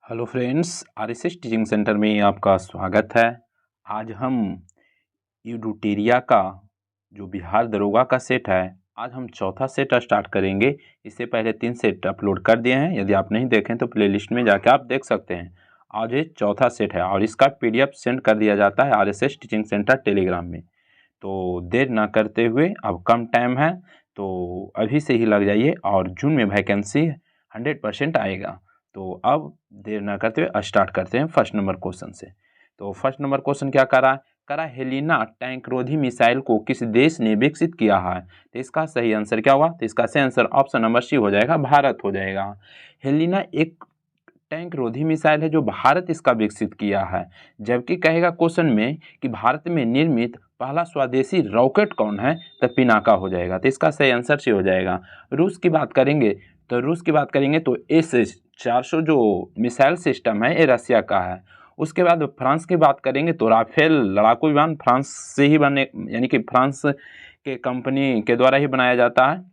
Hello friends, RSS teaching centre में आपका स्वागत है। आज हम यूडूटेरिया का जो बिहार दरोगा का सेट है, आज हम चौथा सेट स्टार्ट करेंगे। इससे पहले 3 सेट अपलोड कर दिए हैं, यदि आप नहीं देखें तो प्लेलिस्ट में जाकर आप देख सकते हैं। आज ये चौथा सेट है और इसका पीडीएफ सेंड कर दिया जाता है आरएसएस टीचिंग सेंटर टेलीग्राम में। तो देर ना करते हुए, अब कम टाइम है तो अभी से ही लग जाइए और जून में वैकेंसी 100% आएगा। तो अब देर ना करते हुए स्टार्ट करते हैं फर्स्ट नंबर क्वेश्चन से। तो फर्स्ट नंबर क्वेश्चन क्या करा हेलिना टैंकरोधी मिसाइल को किस देश ने विकसित किया है? तो इसका सही आंसर क्या हुआ? तो इसका सही आंसर ऑप्शन नंबर सी हो जाएगा, भारत हो जाएगा। हेलिना एक टैंक रोधी मिसाइल है जो भारत इसका विकसित किया है। जबकि कहेगा क्वेश्चन में कि भारत में निर्मित पहला स्वदेशी रॉकेट कौन है, तो पिनाका हो जाएगा। तो इसका सही आंसर से हो जाएगा। रूस की बात करेंगे तो S-400 जो मिसाइल सिस्टम है ये रसिया का है। उसके बाद फ्रांस की बात करेंगे तो राफेल लड़ाकू विमान फ्रांस से ही बने, यानी कि फ्रांस के कंपनी के द्वारा ही बनाया जाता है।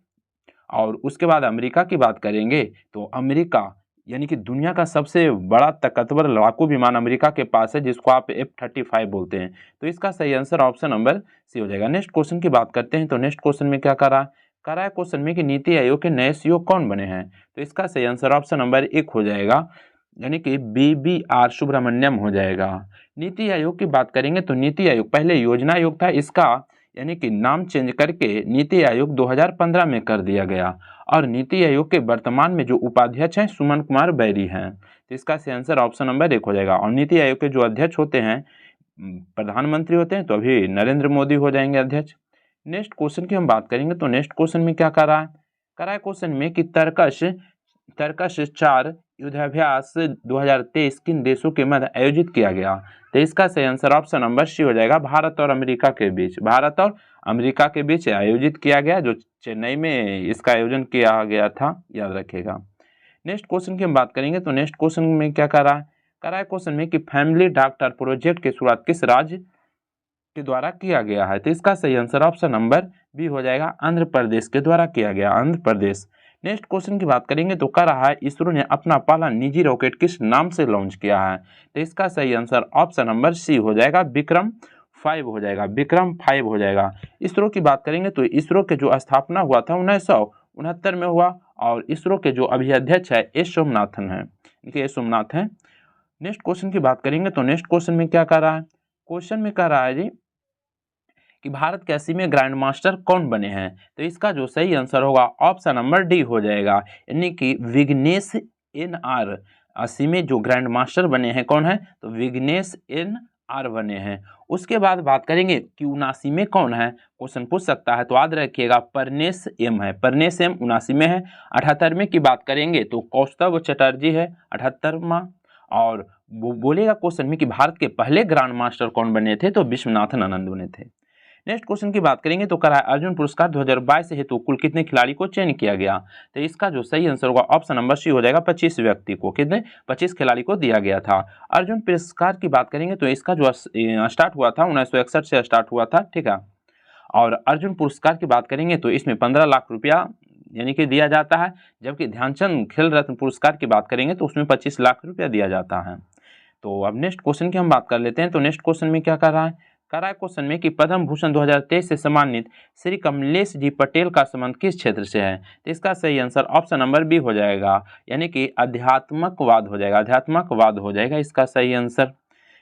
और उसके बाद अमेरिका की बात करेंगे तो अमेरिका यानी कि दुनिया का सबसे बड़ा ताकतवर लड़ाकू विमान अमेरिका के पास है, जिसको आप F-35 बोलते हैं। तो इसका सही आंसर ऑप्शन नंबर सी हो जाएगा। नेक्स्ट क्वेश्चन की बात करते हैं तो नेक्स्ट क्वेश्चन में क्या करा है क्वेश्चन में कि नीति आयोग के नए सीईओ कौन बने हैं? तो इसका सही आंसर ऑप्शन नंबर 1 हो जाएगा, यानी कि BBR सुब्रमण्यम हो जाएगा। नीति आयोग की बात करेंगे तो नीति आयोग पहले योजना आयोग था, इसका यानी कि नाम चेंज करके नीति आयोग 2015 में कर दिया गया। और नीति आयोग के वर्तमान में जो उपाध्यक्ष हैं सुमन कुमार बैरी हैं। तो इसका सही आंसर ऑप्शन नंबर 1 हो जाएगा। और नीति आयोग के जो अध्यक्ष होते हैं प्रधानमंत्री होते हैं, तो अभी नरेंद्र मोदी हो जाएंगे अध्यक्ष। नेक्स्ट क्वेश्चन की हम बात करेंगे तो नेक्स्ट क्वेश्चन में क्या करा है क्वेश्चन में कि तर्कश 4 युद्धाभ्यास 2023 किन देशों के मध्य आयोजित किया गया? तो इसका सही आंसर ऑप्शन नंबर सी हो जाएगा, भारत और अमेरिका के बीच। भारत और अमेरिका के बीच आयोजित किया गया, जो चेन्नई में इसका आयोजन किया गया था, याद रखिएगा। नेक्स्ट क्वेश्चन की हम बात करेंगे तो नेक्स्ट क्वेश्चन में क्या करा है क्वेश्चन में कि फैमिली डॉक्टर प्रोजेक्ट की शुरुआत किस राज्य के द्वारा किया गया है? तो इसका सही आंसर ऑप्शन नंबर बी हो जाएगा, आंध्र प्रदेश के द्वारा किया गया, आंध्र प्रदेश। नेक्स्ट क्वेश्चन की बात करेंगे तो कह रहा है इसरो ने अपना पहला निजी रॉकेट किस नाम से लॉन्च किया है? तो इसका सही आंसर ऑप्शन नंबर सी हो जाएगा, विक्रम 5 हो जाएगा, विक्रम 5 हो जाएगा। इसरो की बात करेंगे तो इसरो के जो स्थापना हुआ था 1969 में हुआ। और इसरो के जो अभी अध्यक्ष है एस सोमनाथन है, देखिए एस सोमनाथ है। नेक्स्ट क्वेश्चन की बात करेंगे तो नेक्स्ट क्वेश्चन में क्या कर रहा है क्वेश्चन में कह रहा है जी कि भारत के 80वें ग्रैंड मास्टर कौन बने हैं? तो इसका जो सही आंसर होगा ऑप्शन नंबर डी हो जाएगा, यानी कि विघ्नेश NR 80वें जो ग्रैंड मास्टर बने हैं कौन है? तो विघ्नेश NR बने हैं। उसके बाद बात करेंगे कि 79 में कौन है, क्वेश्चन पूछ सकता है, तो याद रखिएगा परनेश M है, परनेश M 79 में है। 78वें की बात करेंगे तो कौस्तभ चटर्जी है 78वां। और वो बोलेगा क्वेश्चन में कि भारत के पहले ग्रैंड मास्टर कौन बने थे? तो विश्वनाथन आनंद बने थे। नेक्स्ट क्वेश्चन की बात करेंगे तो करा अर्जुन पुरस्कार 2022 हेतु कुल कितने खिलाड़ी को चयन किया गया? तो इसका जो सही आंसर होगा ऑप्शन नंबर सी हो जाएगा, 25 व्यक्ति को, कितने 25 खिलाड़ी को दिया गया था। अर्जुन पुरस्कार की बात करेंगे तो इसका जो स्टार्ट हुआ था 1961 से स्टार्ट हुआ था, ठीक है। और अर्जुन पुरस्कार की बात करेंगे तो इसमें 15 लाख रुपया यानी कि दिया जाता है। जबकि ध्यानचंद खेल रत्न पुरस्कार की बात करेंगे तो उसमें 25 लाख रुपया दिया जाता है। तो अब नेक्स्ट क्वेश्चन की हम बात कर लेते हैं तो नेक्स्ट क्वेश्चन में क्या कर रहा है क्वेश्चन में कि पद्म भूषण 2023 से सम्मानित श्री कमलेश जी पटेल का संबंध किस क्षेत्र से है? तो इसका सही आंसर ऑप्शन नंबर बी हो जाएगा, यानी कि अध्यात्मकवाद हो जाएगा, अध्यात्मकवाद हो जाएगा इसका सही आंसर।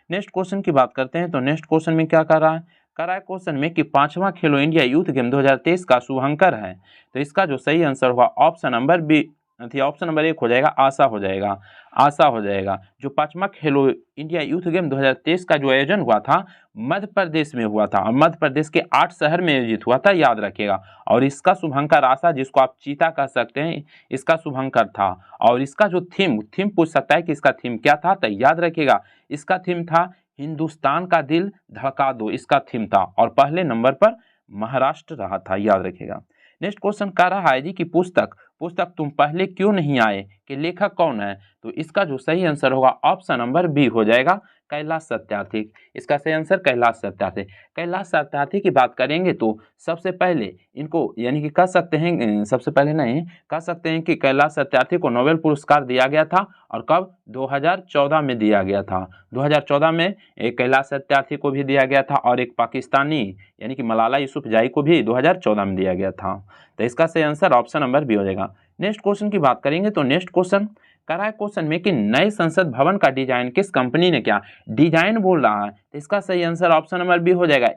नेक्स्ट क्वेश्चन की बात करते हैं तो नेक्स्ट क्वेश्चन में क्या कर रहा है क्वेश्चन में कि 5वां खेलो इंडिया यूथ गेम 2023 का शुभंकर है। तो इसका जो सही आंसर होगा option number B option number 1 हो जाएगा, आशा हो जाएगा, आशा हो जाएगा। जो 5वां खेलो इंडिया यूथ गेम 2023 का जो आयोजन हुआ था मध्य प्रदेश में हुआ था, और मध्य प्रदेश के 8 शहर में आयोजित हुआ था, याद रखिएगा। और इसका शुभंकर आशा, जिसको आप चीता कह सकते हैं, इसका शुभंकर था। और इसका जो थीम पूछ सकता है कि इसका थीम क्या था, तो याद रखिएगा इसका थीम था हिंदुस्तान का दिल धड़का दो, इसका थीम था। और पहले नंबर पर महाराष्ट्र रहा था, याद रखिएगा। नेक्स्ट क्वेश्चन कह रहा है जी कि पुस्तक तुम पहले क्यों नहीं आए के लेखक कौन है? तो इसका जो सही आंसर होगा ऑप्शन नंबर बी हो जाएगा, कैलाश सत्यार्थी। इसका सही आंसर कैलाश सत्यार्थी। कैलाश सत्यार्थी की बात करेंगे तो सबसे पहले इनको यानी कि कह सकते हैं, सबसे पहले नहीं कह सकते हैं कि कैलाश सत्यार्थी को नोबेल पुरस्कार दिया गया था। और कब? 2014 में दिया गया था। 2014 में एक कैलाश सत्यार्थी को भी दिया गया था और एक पाकिस्तानी यानी कि मलाला यूसुफजई को भी 2014 में दिया गया था। तो इसका सही आंसर ऑप्शन नंबर बी हो जाएगा। नेक्स्ट क्वेश्चन की बात करेंगे तो नेक्स्ट क्वेश्चन कराए क्वेश्चन में कि नए संसद भवन का डिजाइन किस कंपनी ने किया? डिजाइन बोल रहा है तो इसका सही आंसर ऑप्शन नंबर बी हो जाएगा।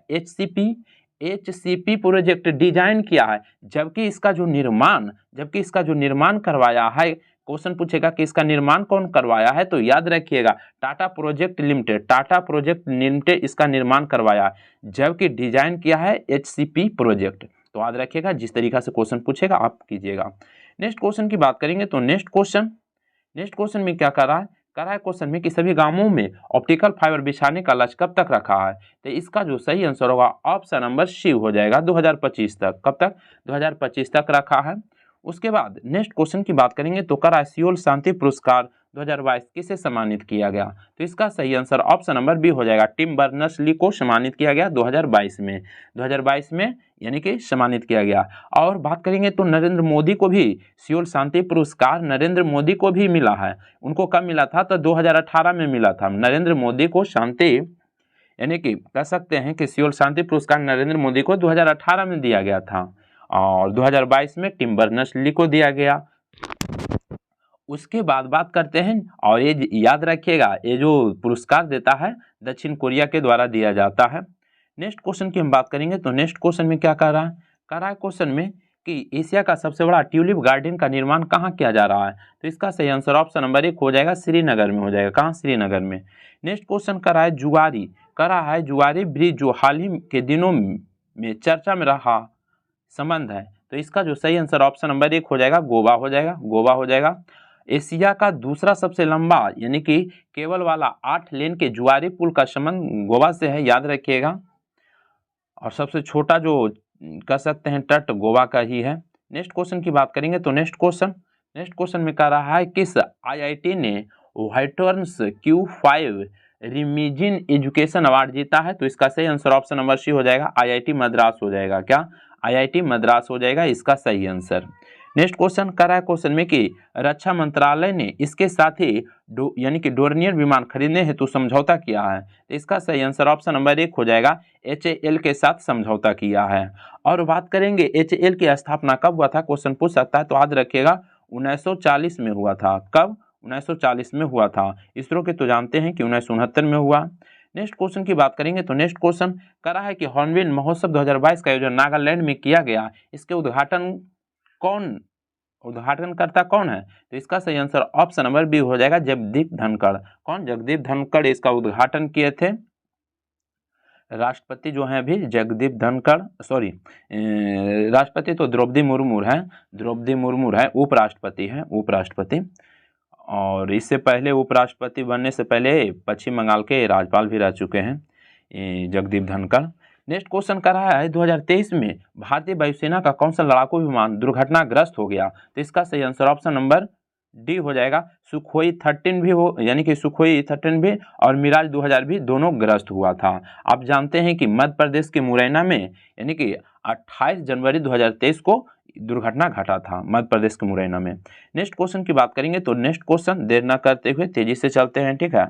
एचसीपी प्रोजेक्ट डिजाइन किया है, जबकि इसका जो निर्माण करवाया है, क्वेश्चन पूछेगा कि इसका निर्माण कौन करवाया है, तो याद रखिएगा टाटा प्रोजेक्ट लिमिटेड इसका निर्माण करवाया है, जबकि डिजाइन किया है एचसीपी प्रोजेक्ट। तो याद रखिएगा, जिस तरीका से क्वेश्चन पूछेगा आप कीजिएगा। नेक्स्ट क्वेश्चन की बात करेंगे तो नेक्स्ट क्वेश्चन में क्या कर रहा है क्वेश्चन में कि सभी गांवों में ऑप्टिकल फाइबर बिछाने का लक्ष्य कब तक रखा है? तो इसका जो सही आंसर होगा ऑप्शन नंबर सी हो जाएगा, 2025 तक। कब तक? 2025 तक रखा है। उसके बाद नेक्स्ट क्वेश्चन की बात करेंगे तो सियोल शांति पुरस्कार 2022 किसे सम्मानित किया गया? तो इसका सही आंसर ऑप्शन नंबर बी हो जाएगा, टिम बर्नर्स-ली को सम्मानित किया गया 2022 में यानी कि सम्मानित किया गया। और बात करेंगे तो नरेंद्र मोदी को भी सियोल शांति पुरस्कार नरेंद्र मोदी को भी मिला है। उनको कब मिला था? तो 2018 में मिला था। नरेंद्र मोदी को शांति यानी कि कह सकते हैं कि सियोल शांति पुरस्कार नरेंद्र मोदी को 2018 में दिया गया था और 2022 में टिम बर्नर्स-ली को दिया गया। उसके बाद बात करते हैं, और ये याद रखिएगा, ये जो पुरस्कार देता है दक्षिण कोरिया के द्वारा दिया जाता है। नेक्स्ट क्वेश्चन की हम बात करेंगे तो नेक्स्ट क्वेश्चन में क्या कर रहा है क्वेश्चन में कि एशिया का सबसे बड़ा ट्यूलिप गार्डन का निर्माण कहाँ किया जा रहा है? तो इसका सही आंसर ऑप्शन नंबर 1 हो जाएगा, श्रीनगर में हो जाएगा। कहाँ? श्रीनगर में। नेक्स्ट क्वेश्चन कर रहा है जुआरी ब्रिज, जो हाल ही के दिनों में चर्चा में रहा संबंध है। तो इसका जो सही आंसर ऑप्शन नंबर 1 हो जाएगा, गोवा हो जाएगा। एशिया का दूसरा सबसे लंबा यानी कि केबल वाला 8 लेन के जुआरी पुल का संबंध गोवा से है, याद रखिएगा। और सबसे छोटा जो कह सकते हैं तट गोवा का ही है। नेक्स्ट क्वेश्चन की बात करेंगे तो नेक्स्ट क्वेश्चन में कह रहा है किस आईआईटी ने व्हाइटवर्न्स Q5 रिमिजिन एजुकेशन अवार्ड जीता है? तो इसका सही आंसर ऑप्शन नंबर सी हो जाएगा, आईआईटी मद्रास हो जाएगा। क्या? आईआईटी मद्रास हो जाएगा इसका सही आंसर। नेक्स्ट क्वेश्चन कर रहा है क्वेश्चन में कि रक्षा मंत्रालय ने इसके साथ ही यानी कि डोर्नियर विमान खरीदने हेतु समझौता किया है। तो इसका सही आंसर ऑप्शन नंबर 1 हो जाएगा, HAL के साथ समझौता किया है। और बात करेंगे HAL की स्थापना कब हुआ था, क्वेश्चन पूछ सकता है। तो याद रखिएगा 1940 में हुआ था। कब? 1940 में हुआ था। इसरो के तो जानते हैं कि 1969 में हुआ। नेक्स्ट क्वेश्चन की बात करेंगे तो नेक्स्ट क्वेश्चन कर रहा है कि हॉर्नबिल महोत्सव 2022 का आयोजन नागालैंड में किया गया, इसके उद्घाटनकर्ता कौन है? तो इसका सही आंसर ऑप्शन नंबर बी हो जाएगा, जगदीप धनखड़। कौन? जगदीप धनखड़ इसका उद्घाटन किए थे। राष्ट्रपति जो हैं अभी जगदीप धनखड़, सॉरी राष्ट्रपति तो द्रौपदी मुर्मू है, उपराष्ट्रपति। और इससे पहले उपराष्ट्रपति बनने से पहले पश्चिम बंगाल के राज्यपाल भी रह चुके हैं जगदीप धनखड़। नेक्स्ट क्वेश्चन कर रहा है 2023 में भारतीय वायुसेना का कौन सा लड़ाकू विमान दुर्घटनाग्रस्त हो गया? तो इसका सही आंसर ऑप्शन नंबर डी हो जाएगा, सुखोई 13 भी हो, यानी कि सुखोई 13 भी और मिराज 2000 भी दोनों ग्रस्त हुआ था। आप जानते हैं कि मध्य प्रदेश के मुरैना में यानी कि 28 जनवरी 2023 को दुर्घटना घटा था मध्य प्रदेश के मुरैना में। नेक्स्ट क्वेश्चन की बात करेंगे तो नेक्स्ट क्वेश्चन देर न करते हुए तेजी से चलते हैं, ठीक है।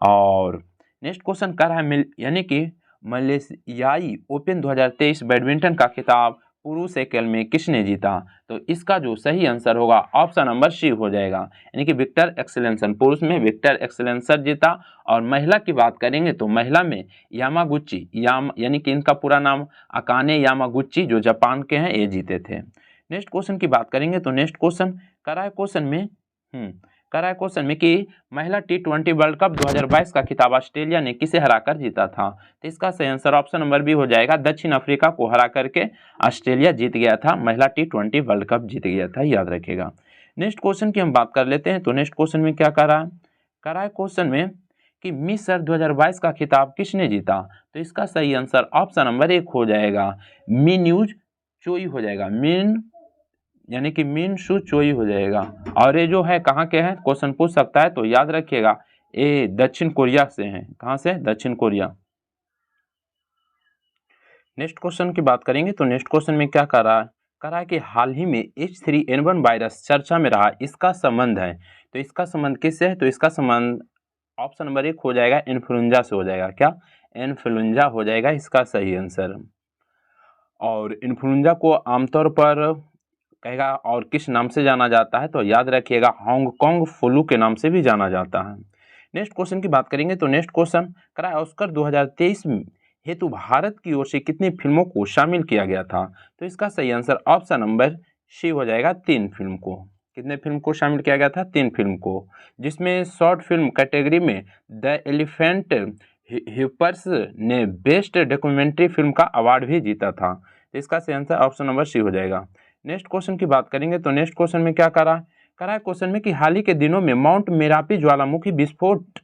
और नेक्स्ट क्वेश्चन कर रहा है यानी कि मलेशियाई ओपन 2023 बैडमिंटन का खिताब पुरुष एकल में किसने जीता? तो इसका जो सही आंसर होगा ऑप्शन नंबर सी हो जाएगा, यानी कि विक्टर एक्सेलेंसन। पुरुष में विक्टर एक्सेलेंसर जीता। और महिला की बात करेंगे तो महिला में यामागुची यानी कि इनका पूरा नाम अकाने यामागुची, जो जापान के हैं, ये जीते थे। नेक्स्ट क्वेश्चन की बात करेंगे तो नेक्स्ट क्वेश्चन कराए क्वेश्चन में कि महिला T20 वर्ल्ड कप 2022 का खिताब ऑस्ट्रेलिया ने किसे हराकर जीता था? तो इसका सही आंसर ऑप्शन नंबर बी हो जाएगा, दक्षिण अफ्रीका को हरा करके ऑस्ट्रेलिया जीत गया था, महिला T20 वर्ल्ड कप जीत गया था, याद रखिएगा। नेक्स्ट क्वेश्चन की हम बात कर लेते हैं तो नेक्स्ट क्वेश्चन में क्या कर रहा है क्वेश्चन में कि मिस अर्थ 2022 का खिताब किसने जीता? तो इसका सही आंसर ऑप्शन नंबर 1 हो जाएगा, मिन्यूज चोई हो जाएगा, यानी कि मिन शू चोई हो जाएगा। और ये जो है कहाँ के हैं, क्वेश्चन पूछ सकता है, तो याद रखिएगा ये दक्षिण कोरिया से हैं। कहाँ से? दक्षिण कोरिया। नेक्स्ट क्वेश्चन की बात करेंगे तो नेक्स्ट क्वेश्चन में क्या कर रहा है? कह रहा है कि हाल ही में H3N1 वायरस चर्चा में रहा, इसका संबंध है। तो इसका संबंध किससे है? तो इसका संबंध ऑप्शन नंबर 1 हो जाएगा इन्फ्लुएंजा से हो जाएगा। क्या? इन्फ्लुएंजा हो जाएगा इसका सही आंसर। और इन्फ्लुएंजा को आमतौर पर कहेगा और किस नाम से जाना जाता है? तो याद रखिएगा हांगकांग फ्लू के नाम से भी जाना जाता है। नेक्स्ट क्वेश्चन की बात करेंगे तो नेक्स्ट क्वेश्चन करा ऑस्कर 2023 हेतु भारत की ओर से कितनी फिल्मों को शामिल किया गया था? तो इसका सही आंसर ऑप्शन नंबर सी हो जाएगा 3 फिल्म को। कितने फिल्म को शामिल किया गया था? 3 फिल्म को, जिसमें शॉर्ट फिल्म कैटेगरी में द एलिफेंट ह्यूपर्स ने बेस्ट डॉक्यूमेंट्री फिल्म का अवार्ड भी जीता था। तो इसका सही आंसर ऑप्शन नंबर सी हो जाएगा। नेक्स्ट क्वेश्चन की बात करेंगे तो नेक्स्ट क्वेश्चन में क्या करा है क्वेश्चन में कि हाल ही के दिनों में माउंट मेरापी ज्वालामुखी विस्फोट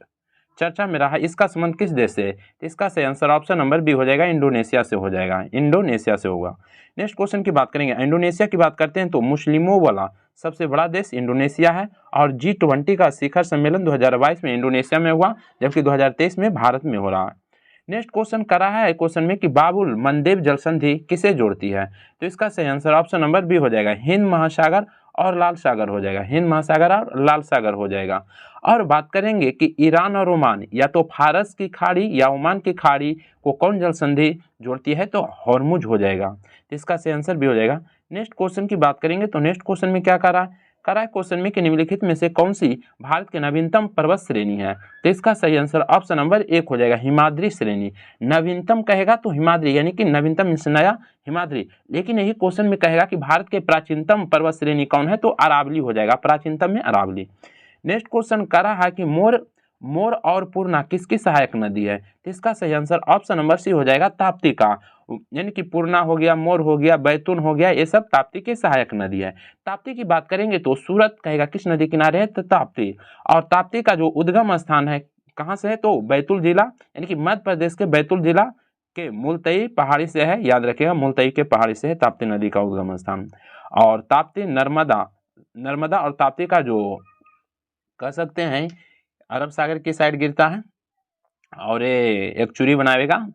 चर्चा में रहा, इसका संबंध किस देश से? तो इसका सही आंसर ऑप्शन नंबर बी हो जाएगा, इंडोनेशिया से हो जाएगा। इंडोनेशिया से होगा। नेक्स्ट क्वेश्चन की बात करेंगे, इंडोनेशिया की बात करते हैं तो मुस्लिमों वाला सबसे बड़ा देश इंडोनेशिया है और G20 का शिखर सम्मेलन 2022 में इंडोनेशिया में हुआ, जबकि 2023 में भारत में हो रहा है। नेक्स्ट क्वेश्चन करा है क्वेश्चन में कि बाबुल मंदेव जल संधि किसे जोड़ती है? तो इसका सही आंसर ऑप्शन नंबर बी हो जाएगा, हिंद महासागर और लाल सागर हो जाएगा। हिंद महासागर और लाल सागर हो जाएगा। और बात करेंगे कि ईरान और ओमान या तो फारस की खाड़ी या ओमान की खाड़ी को कौन जल संधि जोड़ती है? तो हॉर्मुज हो जाएगा। तो इसका सही आंसर भी हो जाएगा। नेक्स्ट क्वेश्चन की बात करेंगे तो नेक्स्ट क्वेश्चन में क्या करा है क्वेश्चन में कि निम्नलिखित में से कौन सी भारत की नवीनतम पर्वत श्रेणी है? तो इसका सही आंसर ऑप्शन नंबर 1 हो जाएगा, हिमाद्री श्रेणी। नवीनतम कहेगा तो हिमाद्री, यानी कि नवीनतम मींस नया हिमाद्री। लेकिन यही क्वेश्चन में कहेगा कि भारत के प्राचीनतम पर्वत श्रेणी कौन है? तो अरावली हो जाएगा, प्राचीनतम में अरावली। नेक्स्ट क्वेश्चन करा है कि मोर और पूर्णा किसकी सहायक नदी है? तो इसका सही आंसर ऑप्शन नंबर सी हो जाएगा, ताप्ती का। यानी कि पूर्णा हो गया, मोर हो गया, बैतून हो गया, ये सब ताप्ती की सहायक नदी है। ताप्ती की बात करेंगे तो सूरत कहेगा किस नदी किनारे है? तो ताप्ती। और ताप्ती का जो उद्गम स्थान है कहाँ से है? तो बैतूल जिला, यानी कि मध्य प्रदेश के बैतूल जिला के मुलतई पहाड़ी से है। याद रखिएगा, मुलतई के पहाड़ी से है ताप्ती नदी का उद्गम स्थान। और ताप्ती नर्मदा और ताप्ती का जो कह सकते हैं अरब सागर की साइड गिरता है और ये एक चूरी बनाएगा।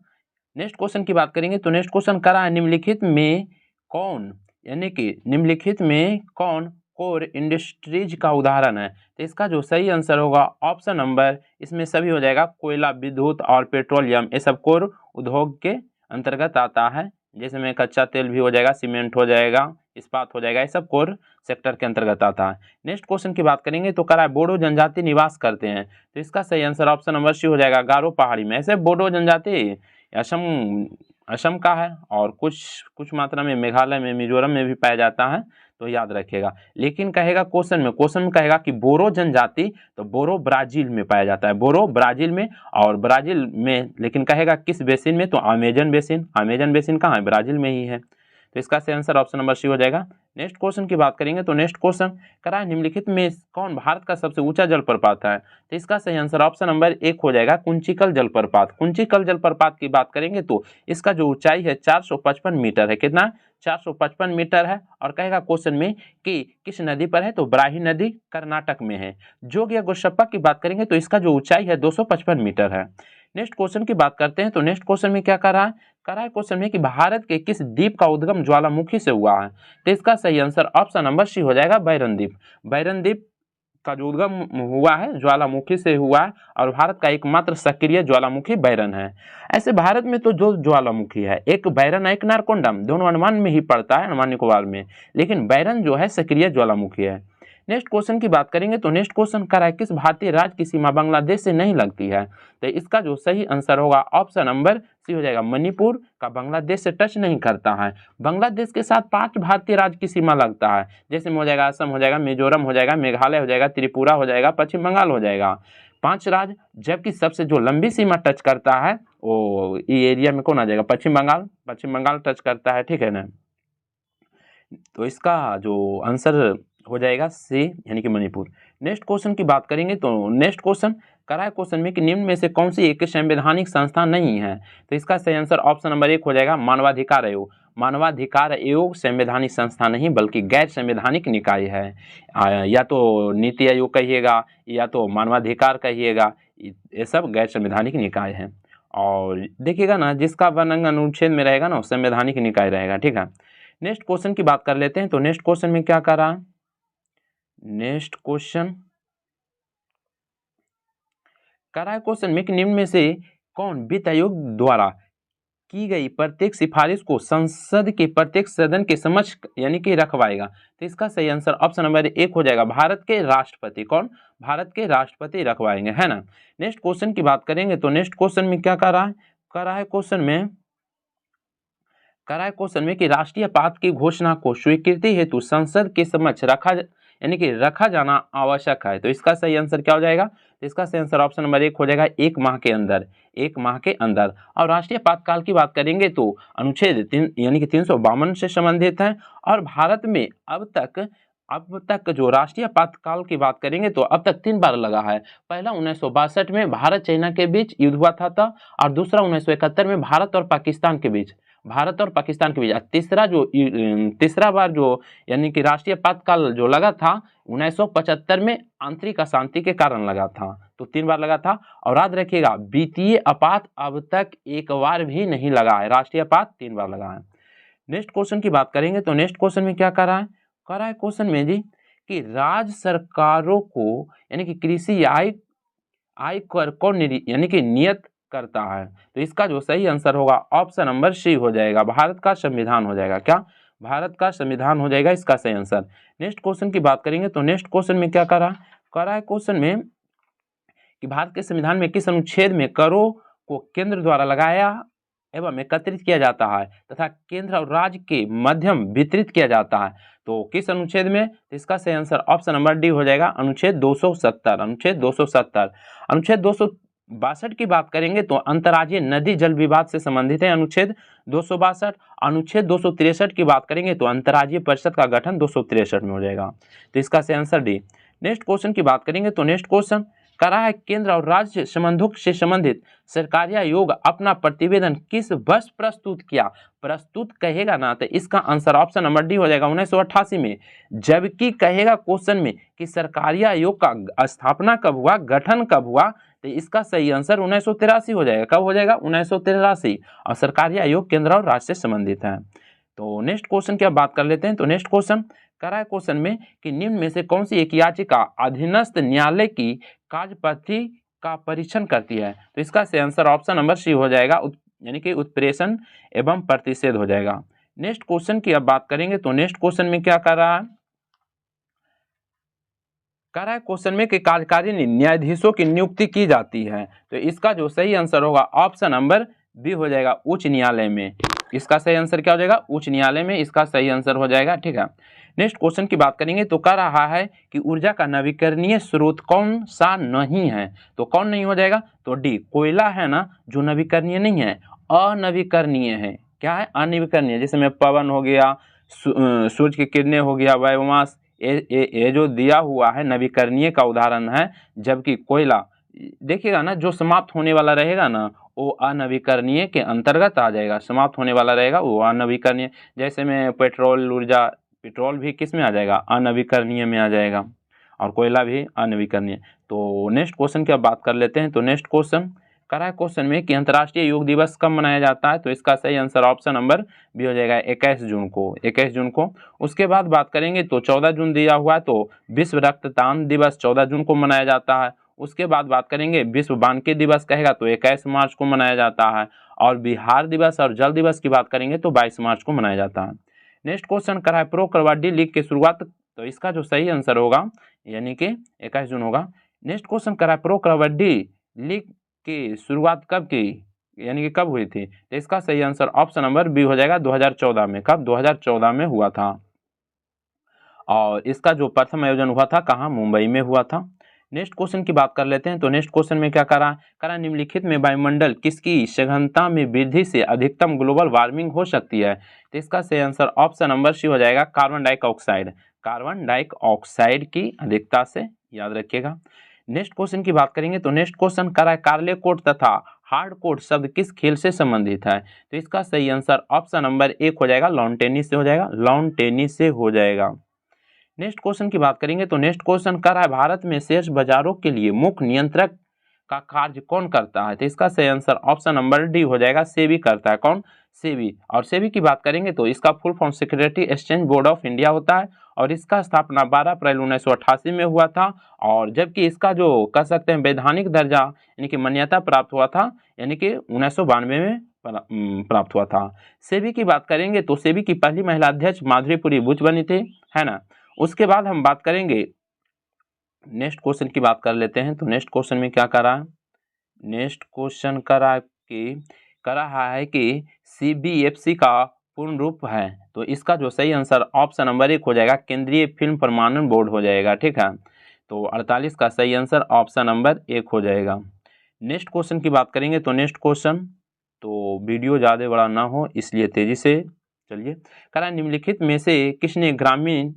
नेक्स्ट क्वेश्चन की बात करेंगे तो नेक्स्ट क्वेश्चन करा है निम्नलिखित में कौन, यानी कि निम्नलिखित में कौन कोर इंडस्ट्रीज का उदाहरण है? तो इसका जो सही आंसर होगा ऑप्शन नंबर इसमें सभी हो जाएगा, कोयला, विद्युत और पेट्रोलियम, ये सब कोर उद्योग के अंतर्गत आता है। जैसे में कच्चा तेल भी हो जाएगा, सीमेंट हो जाएगा, इस्पात हो जाएगा, ये सब कोर सेक्टर के अंतर्गत आता है। नेक्स्ट क्वेश्चन की बात करेंगे तो करा है बोडो जनजाति निवास करते हैं। तो इसका सही आंसर ऑप्शन नंबर सी हो जाएगा, गारो पहाड़ी में। ऐसे बोडो जनजाति असम का है और कुछ मात्रा में मेघालय में, मिजोरम में भी पाया जाता है, तो याद रखिएगा। लेकिन कहेगा क्वेश्चन में कहेगा कि बोरो जनजाति, तो बोरो ब्राजील में पाया जाता है, बोरो ब्राजील में। और ब्राजील में लेकिन कहेगा किस बेसिन में? तो अमेजन बेसिन। अमेजन बेसिन कहाँ है? ब्राजील में ही है। तो इसका सही आंसर ऑप्शन नंबर सी हो जाएगा। नेक्स्ट क्वेश्चन की बात करेंगे तो नेक्स्ट क्वेश्चन करा है निम्नलिखित में कौन भारत का सबसे ऊंचा जलप्रपात है? तो इसका सही आंसर ऑप्शन नंबर 1 हो जाएगा, कुंचिकल जलप्रपात। कुंचिकल जलप्रपात की बात करेंगे तो इसका जो ऊंचाई है 455 मीटर है। कितना? 455 मीटर है। और कहेगा क्वेश्चन में कि किस नदी पर है? तो ब्राही नदी कर्नाटक में है। जोगिया गोशप्पा की बात करेंगे तो इसका जो ऊंचाई है 255 मीटर है। नेक्स्ट क्वेश्चन की बात करते हैं तो नेक्स्ट क्वेश्चन में क्या कर रहा है क्वेश्चन में कि भारत के किस द्वीप का उद्गम ज्वालामुखी से हुआ है? तो इसका सही आंसर ऑप्शन नंबर सी हो जाएगा, बैरन द्वीप। बैरन द्वीप का जो उद्गम हुआ है ज्वालामुखी से हुआ है और भारत का एकमात्र सक्रिय ज्वालामुखी बैरन है। ऐसे भारत में तो जो ज्वालामुखी है, एक बैरन है, एक नारकोंडम, दोनों अंडमान में ही पड़ता है, अंडमान निकोबार में, लेकिन बैरन जो है सक्रिय ज्वालामुखी है। नेक्स्ट क्वेश्चन की बात करेंगे तो नेक्स्ट क्वेश्चन कर रहा है किस भारतीय राज्य की सीमा बांग्लादेश से नहीं लगती है? तो इसका जो सही आंसर होगा ऑप्शन नंबर सी हो जाएगा, मणिपुर का बांग्लादेश से टच नहीं करता है। बांग्लादेश के साथ 5 भारतीय राज्य की सीमा लगता है, जैसे में हो जाएगा असम हो जाएगा, मिजोरम हो जाएगा, मेघालय हो जाएगा, त्रिपुरा हो जाएगा, पश्चिम बंगाल हो जाएगा, 5 राज्य। जबकि सबसे जो लंबी सीमा टच करता है वो ये एरिया में कौन आ जाएगा? पश्चिम बंगाल टच करता है, ठीक है ना। तो इसका जो आंसर हो जाएगा सी, यानी कि मणिपुर। नेक्स्ट क्वेश्चन की बात करेंगे तो नेक्स्ट क्वेश्चन करा है क्वेश्चन में कि निम्न में से कौन सी एक संवैधानिक संस्था नहीं है? तो इसका सही आंसर ऑप्शन नंबर 1 हो जाएगा, मानवाधिकार आयोग। मानवाधिकार आयोग संवैधानिक संस्था नहीं बल्कि गैर संवैधानिक निकाय है। या तो नीति आयोग कहिएगा या तो मानवाधिकार कहिएगा ये सब गैर संवैधानिक निकाय हैं। और देखिएगा ना, जिसका वर्णन अनुच्छेद में रहेगा ना वो संवैधानिक निकाय रहेगा, ठीक है। नेक्स्ट क्वेश्चन की बात कर लेते हैं। तो नेक्स्ट क्वेश्चन में क्या कर रहा है, नेक्स्ट क्वेश्चन कर रहा है क्वेश्चन में कि निम्न में से कौन वित्त आयोग द्वारा की गई प्रत्येक सिफारिश को संसद के प्रत्येक सदन के समक्ष यानी कि रखवाएगा। तो इसका सही आंसर ऑप्शन नंबर 1 हो जाएगा, भारत के राष्ट्रपति। कौन, भारत के राष्ट्रपति रखवाएंगे, है ना। नेक्स्ट क्वेश्चन की बात करेंगे तो नेक्स्ट क्वेश्चन में क्या कर रहा है, कर रहा है क्वेश्चन में कि राष्ट्रीय आपात की घोषणा को स्वीकृति हेतु संसद के समक्ष रखा जाना आवश्यक है। तो इसका सही आंसर क्या हो जाएगा, तो इसका सही आंसर ऑप्शन नंबर 1 हो जाएगा, 1 माह के अंदर, 1 माह के अंदर। और राष्ट्रीय आपातकाल की बात करेंगे तो अनुच्छेद 3 यानी कि 352 से संबंधित है। और भारत में अब तक जो राष्ट्रीय आपातकाल की बात करेंगे तो अब तक 3 बार लगा है। पहला 1962 में भारत चाइना के बीच युद्ध हुआ था और दूसरा 1971 में भारत और पाकिस्तान के बीच तीसरा बार जो यानी कि राष्ट्रीय आपातकाल जो लगा था 1975 में आंतरिक अशांति के कारण लगा था। तो 3 बार लगा था। और याद रखिएगा, वित्तीय आपात अब तक 1 बार भी नहीं लगा है, राष्ट्रीय आपात 3 बार लगा है। नेक्स्ट क्वेश्चन की बात करेंगे तो नेक्स्ट क्वेश्चन में क्या कर रहा है क्वेश्चन में जी कि राज्य सरकारों को यानी कि कृषि आय कर को यानी कि नियत करता है। तो इसका जो सही आंसर होगा ऑप्शन नंबर सी हो जाएगा, भारत का संविधान हो जाएगा। क्या, भारत का संविधान हो जाएगा इसका सही आंसर। नेक्स्ट क्वेश्चन की बात करेंगे तो नेक्स्ट क्वेश्चन में क्या कर रहा है क्वेश्चन में कि भारत के संविधान में किस अनुच्छेद में करों को केंद्र द्वारा लगाया एवं एकत्रित किया जाता है तथा केंद्र और राज्य के मध्यम वितरित किया जाता है। तो किस अनुच्छेद में, तो इसका सही आंसर ऑप्शन नंबर डी हो जाएगा, अनुच्छेद 270। अनुच्छेद 262 की बात करेंगे तो अंतर्राज्यीय नदी जल विवाद से संबंधित है, अनुच्छेद 262। अनुच्छेद 263 की बात करेंगे तो अंतर्राज्यीय परिषद का गठन 263 में हो जाएगा। तो इसका सही आंसर डी। नेक्स्ट क्वेश्चन की बात करेंगे तो नेक्स्ट क्वेश्चन कर रहा है केंद्र और राज्य संबंधों से संबंधित सरकारी आयोग अपना प्रतिवेदन किस वर्ष प्रस्तुत किया। प्रस्तुत कहेगा ना तो इसका आंसर ऑप्शन नंबर डी हो जाएगा, 1988 में। जबकि कहेगा क्वेश्चन में कि सरकारी आयोग का स्थापना कब हुआ, गठन कब हुआ, तो इसका सही आंसर 1983 हो जाएगा। कब हो जाएगा, 1983। और सरकारी आयोग केंद्र और राज्य से संबंधित है। तो नेक्स्ट क्वेश्चन की अब बात कर लेते हैं। तो नेक्स्ट क्वेश्चन कर रहा है क्वेश्चन में कि निम्न में से कौन सी एक याचिका अधीनस्थ न्यायालय की कार्यपद्धति का परीक्षण करती है। तो इसका सही आंसर ऑप्शन नंबर सी हो जाएगा, यानी कि उत्प्रेषण एवं प्रतिषेध हो जाएगा। नेक्स्ट क्वेश्चन की अब बात करेंगे तो नेक्स्ट क्वेश्चन में क्या कर रहा है क्वेश्चन में कि कार्यकारी न्यायाधीशों की नियुक्ति की जाती है। तो इसका जो सही आंसर होगा ऑप्शन नंबर बी हो जाएगा, उच्च न्यायालय में। इसका सही आंसर क्या हो जाएगा, उच्च न्यायालय में इसका सही आंसर हो जाएगा, ठीक है। नेक्स्ट क्वेश्चन की बात करेंगे तो कह रहा है कि ऊर्जा का नवीकरणीय स्रोत कौन सा नहीं है। तो कौन नहीं हो जाएगा, तो डी, कोयला है ना जो नवीकरणीय नहीं है, अनवीकरणीय है। क्या है, अनवीकरणीय। जैसे में पवन हो गया, सूर्य की किरणें हो गया, बायोमास, ये जो दिया हुआ है नवीकरणीय का उदाहरण है। जबकि कोयला देखिएगा ना, जो समाप्त होने वाला रहेगा ना वो अनवीकरणीय के अंतर्गत आ जाएगा, समाप्त होने वाला रहेगा वो अनवीकरणीय। जैसे में पेट्रोल भी किस में आ जाएगा, अनवीकरणीय में आ जाएगा, और कोयला भी अनवीकरणीय। तो नेक्स्ट क्वेश्चन की अब बात कर लेते हैं। तो नेक्स्ट क्वेश्चन करा है क्वेश्चन में कि अंतर्राष्ट्रीय योग दिवस कब मनाया जाता है। तो इसका सही आंसर ऑप्शन नंबर बी हो जाएगा, 21 जून को, 21 जून को। उसके बाद बात करेंगे तो 14 जून दिया हुआ है, तो विश्व रक्तदान दिवस 14 जून को मनाया जाता है। उसके बाद बात करेंगे विश्व वानिकी दिवस कहेगा तो 21 मार्च को मनाया जाता है। और बिहार दिवस और जल दिवस की बात करेंगे तो 22 मार्च को मनाया जाता है। नेक्स्ट क्वेश्चन करा है प्रो कबड्डी लीग की शुरुआत। तो इसका जो सही आंसर होगा यानी कि 21 जून होगा। नेक्स्ट क्वेश्चन करा है प्रो कबड्डी लीग की शुरुआत कब की, यानी कि कब हुई थी। तो इसका सही आंसर ऑप्शन नंबर बी हो जाएगा, 2014 में। कब, 2014 में हुआ था। और इसका जो प्रथम आयोजन हुआ था कहाँ, मुंबई में हुआ था। नेक्स्ट क्वेश्चन की बात कर लेते हैं। तो नेक्स्ट क्वेश्चन में क्या करा निम्नलिखित में वायुमंडल किसकी सघनता में वृद्धि से अधिकतम ग्लोबल वार्मिंग हो सकती है। तो इसका सही आंसर ऑप्शन नंबर सी हो जाएगा, कार्बन डाइऑक्साइड। कार्बन डाइऑक्साइड की अधिकता से, याद रखिएगा। नेक्स्ट क्वेश्चन की बात करेंगे तो नेक्स्ट क्वेश्चन करा है कार्ले कोर्ट तथा हार्ड कोर्ट शब्द किस खेल से संबंधित है। तो इसका सही आंसर ऑप्शन नंबर 1 हो जाएगा, लॉन टेनिस से हो जाएगा, लॉन टेनिस से हो जाएगा। नेक्स्ट क्वेश्चन की बात करेंगे तो नेक्स्ट क्वेश्चन कर रहा है भारत में शेयर बाजारों के लिए मुख्य नियंत्रक का कार्य कौन करता है? तो इसका सही आंसर ऑप्शन नंबर डी हो जाएगा, सेबी करता है। कौन? सेबी। और सेबी की बात करेंगे तो इसका full form security exchange board of India होता है और इसका स्थापना 12 अप्रैल 1988 में हुआ था। और जबकि इसका जो कह सकते हैं वैधानिक दर्जा यानी कि मान्यता प्राप्त हुआ था यानी कि 1992 में प्राप्त हुआ था। सेबी की बात करेंगे तो सेबी की पहली महिला अध्यक्ष माधुरीपुरी बुच बनी थी, है ना। उसके बाद हम बात करेंगे, नेक्स्ट क्वेश्चन की बात कर लेते हैं। तो नेक्स्ट क्वेश्चन में क्या करा? नेक्स्ट क्वेश्चन कर रहा है कि सीबीएफसी का पूर्ण रूप है। तो इसका जो सही आंसर ऑप्शन नंबर 1 हो जाएगा, केंद्रीय फिल्म प्रमाणन बोर्ड हो जाएगा, ठीक है। तो 48 का सही आंसर ऑप्शन नंबर 1 हो जाएगा। नेक्स्ट क्वेश्चन की बात करेंगे तो नेक्स्ट क्वेश्चन, तो वीडियो ज़्यादा बड़ा ना हो इसलिए तेजी से चलिए। कह रहा है निम्नलिखित में से किसने ग्रामीण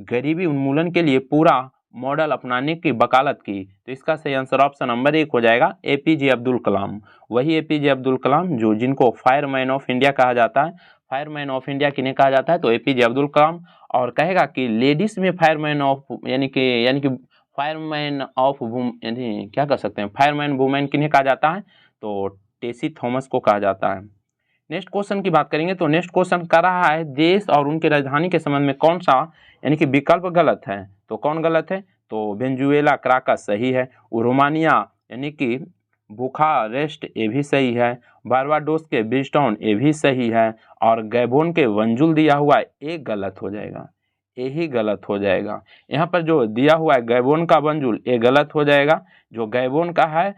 गरीबी उन्मूलन के लिए पूरा मॉडल अपनाने की वकालत की? तो इसका सही आंसर ऑप्शन नंबर 1 हो जाएगा, एपीजे अब्दुल कलाम। वही एपीजे अब्दुल कलाम जो जिनको फायरमैन ऑफ इंडिया कहा जाता है। फायरमैन ऑफ इंडिया किन्हें कहा जाता है? तो एपीजे अब्दुल कलाम। और कहेगा कि लेडीज में फायरमैन ऑफ यानी कि फायरमैन ऑफ यानी क्या कर सकते हैं, फायरमैन वुमेन किन्हें कहा जाता है? तो टेसी थॉमस को कहा जाता है। नेक्स्ट क्वेश्चन की बात करेंगे तो नेक्स्ट क्वेश्चन कर रहा है देश और उनके राजधानी के संबंध में कौन सा यानी कि विकल्प गलत है? तो कौन गलत है? तो वेनेजुएला क्राकस सही है, रोमानिया यानी कि बुखारेस्ट ये भी सही है, बारबाडोस के ब्रिजटाउन ये भी सही है, और गैबोन के वंजुल दिया हुआ है एक गलत हो जाएगा, यही गलत हो जाएगा। यहाँ पर जो दिया हुआ है गैबोन का वंजुल ये गलत हो जाएगा। जो गैबोन का है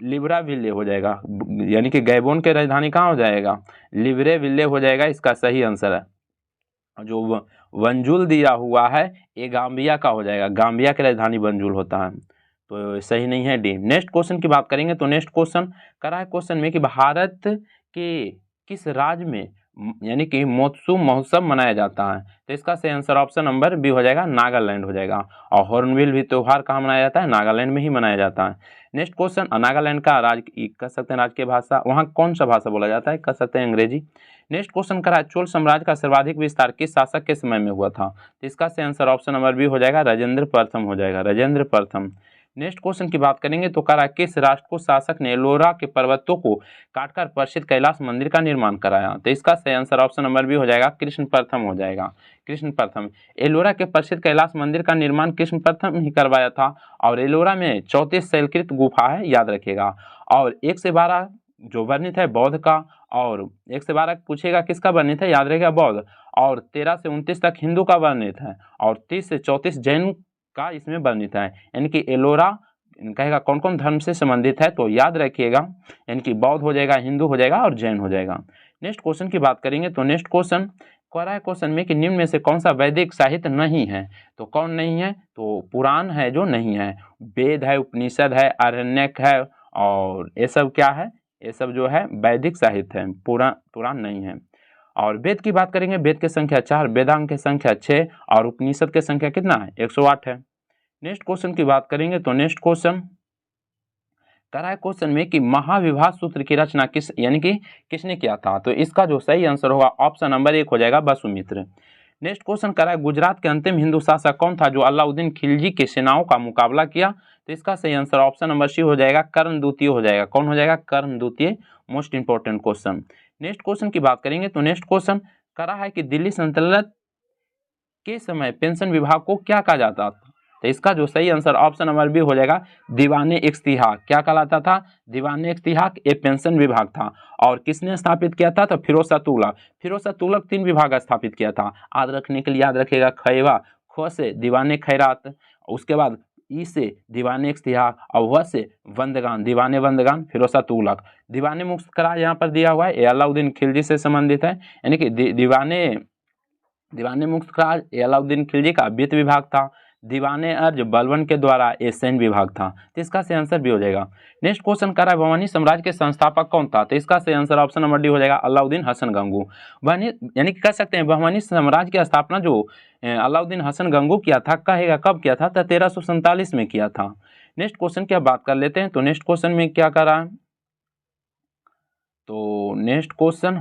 लिब्राविले हो जाएगा, यानी कि गैबोन के राजधानी कहाँ हो जाएगा? लिब्रेविले हो जाएगा, इसका सही आंसर है। जो वंजुल दिया हुआ है ये गाम्बिया का हो जाएगा, गाम्बिया की राजधानी वंजुल होता है, तो सही नहीं है डी। नेक्स्ट क्वेश्चन की बात करेंगे तो नेक्स्ट क्वेश्चन करा है क्वेश्चन में कि भारत के किस राज्य में यानी कि मौसम महोत्सव मनाया जाता है? तो इसका सही आंसर ऑप्शन नंबर बी हो जाएगा, नागालैंड हो जाएगा। और हॉर्नबिल भी त्योहार कहाँ मनाया जाता है? नागालैंड में ही मनाया जाता है। नेक्स्ट क्वेश्चन, नागालैंड का कह सकते हैं राजकीय भाषा, वहाँ कौन सा भाषा बोला जाता है? कह सकते हैं अंग्रेजी। नेक्स्ट क्वेश्चन करा है चोल साम्राज्य का सर्वाधिक विस्तार किस शासक के समय में हुआ था? तो इसका सही आंसर ऑप्शन नंबर बी हो जाएगा, राजेंद्र प्रथम हो जाएगा, राजेंद्र प्रथम। नेक्स्ट क्वेश्चन की बात करेंगे तो करा किस राष्ट्रकूट शासक ने एलोरा के पर्वतों को काटकर प्रसिद्ध कैलाश मंदिर का निर्माण कराया? तो इसका सही आंसर ऑप्शन नंबर बी हो जाएगा, कृष्ण प्रथम हो जाएगा, कृष्ण प्रथम। एलोरा के प्रसिद्ध कैलाश मंदिर का निर्माण कृष्ण प्रथम ही करवाया था। और एलोरा में 34 शैलकृत गुफा है, याद रखिएगा। और 1 से 12 जो वर्णित है बौद्ध का, और 1 से 12 पूछेगा किसका वर्णित है, याद रहेगा बौद्ध। और 13 से 29 तक हिंदू का वर्णित है, और 30 से 34 जैन का इसमें वर्णित है। यानी कि एलोरा कहेगा कौन कौन धर्म से संबंधित है, तो याद रखिएगा, यानी कि बौद्ध हो जाएगा, हिंदू हो जाएगा और जैन हो जाएगा। नेक्स्ट क्वेश्चन की बात करेंगे तो नेक्स्ट क्वेश्चन कह रहा है क्वेश्चन में कि निम्न में से कौन सा वैदिक साहित्य नहीं है? तो कौन नहीं है? तो पुराण है जो नहीं है, वेद है, उपनिषद है, आरण्यक है, और ये सब क्या है? ये सब जो है वैदिक साहित्य है, पुराण नहीं है। और वेद की बात करेंगे, वेद की संख्या 4, वेदांग की संख्या 6, और उपनिषद की संख्या कितना है? 108 है। नेक्स्ट क्वेश्चन की बात करेंगे तो नेक्स्ट क्वेश्चन करा है क्वेश्चन में कि महाविभाग सूत्र की रचना किसने किया था? तो इसका जो सही आंसर होगा ऑप्शन नंबर 1 हो जाएगा, वसुमित्र। नेक्स्ट क्वेश्चन करा है गुजरात के अंतिम हिंदू शासक कौन था जो अलाउद्दीन खिलजी की सेनाओं का मुकाबला किया? तो इसका सही आंसर ऑप्शन नंबर सी हो जाएगा, कर्ण द्वितीय हो जाएगा। कौन हो जाएगा? कर्ण द्वितीय, most important question. Next question की बात करेंगे तो नेक्स्ट क्वेश्चन करा है कि दिल्ली सल्तनत के समय पेंशन विभाग को क्या कहा जाता था? तो इसका जो सही आंसर ऑप्शन नंबर बी हो जाएगा, दीवाने इख्तियाक। क्या कहलाता था? दीवाने इख्तियाक एक पेंशन विभाग था। और किसने स्थापित किया था? तो फिरोज शाह तुगलक। फिरोज शाह तुगलक 3 विभाग स्थापित किया था, याद रखने के लिए याद रखेगा, खैवा, ख से दीवाने खैरात, उसके बाद ई से दीवाने इख्तियाक, और व से वंदगान, दीवाने वंदगान, फिरोज शाह तुगलक। दीवाने मुक्त करार यहाँ पर दिया हुआ है, ये अलाउद्दीन खिलजी से संबंधित है, यानी कि दीवाने मुक्त करार ये अलाउद्दीन खिलजी का वित्त विभाग था। दीवाने अर्ज बलबन के द्वारा ये सैन्य विभाग था। तो इसका सही आंसर भी हो जाएगा। नेक्स्ट क्वेश्चन कर रहा है बहमानी साम्राज्य के संस्थापक कौन था? तो इसका सही आंसर ऑप्शन नंबर डी हो जाएगा, अलाउद्दीन हसन गंगू। यानी कि कह सकते हैं बहमानी साम्राज्य की स्थापना जो अलाउद्दीन हसन गंगू किया था, कहेगा कब किया था? तो 1347 में किया था। नेक्स्ट क्वेश्चन की बात कर लेते हैं तो नेक्स्ट क्वेश्चन में क्या कर रहा है, तो नेक्स्ट क्वेश्चन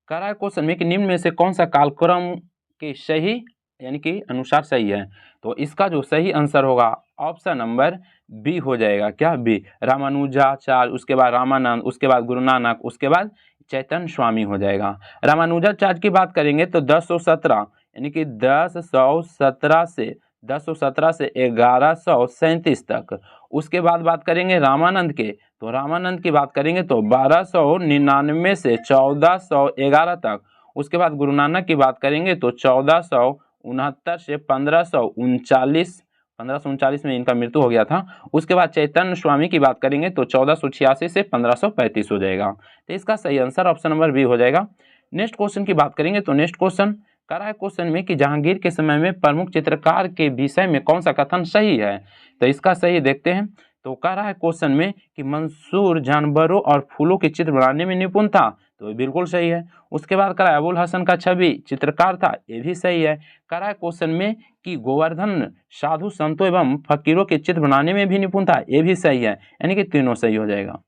कर रहा है क्वेश्चन में कि निम्न में से कौन सा कालक्रम के सही यानी कि अनुसार सही है? तो इसका जो सही आंसर होगा ऑप्शन नंबर बी हो जाएगा। क्या? बी। रामानुजाचार्य, उसके बाद रामानंद, उसके बाद गुरु नानक, उसके बाद चैतन्य स्वामी हो जाएगा। रामानुजाचार्य की बात करेंगे तो 1017 यानी कि 1017 से 1017 से 1137 तक। उसके बाद बात करेंगे रामानंद के, तो रामानंद की बात करेंगे तो 1299 से 1411 तक। उसके बाद गुरु नानक की बात करेंगे तो 1469 से 1539 में इनका मृत्यु हो गया था। उसके बाद चैतन्य स्वामी की बात करेंगे तो 1486 से 1535 हो जाएगा। तो इसका सही आंसर ऑप्शन नंबर बी हो जाएगा। नेक्स्ट क्वेश्चन की बात करेंगे तो नेक्स्ट क्वेश्चन करा है क्वेश्चन में कि जहांगीर के समय में प्रमुख चित्रकार के विषय में कौन सा कथन सही है। तो इसका सही देखते हैं। तो कह रहा है क्वेश्चन में कि मंसूर जानवरों और फूलों के चित्र बनाने में निपुण था, तो बिल्कुल सही है। उसके बाद कह रहा है अबुल हसन का छवि चित्रकार था, ये भी सही है। कह रहा है क्वेश्चन में कि गोवर्धन साधु संतों एवं फकीरों के चित्र बनाने में भी निपुण था, ये भी सही है। यानी कि तीनों सही हो जाएगा।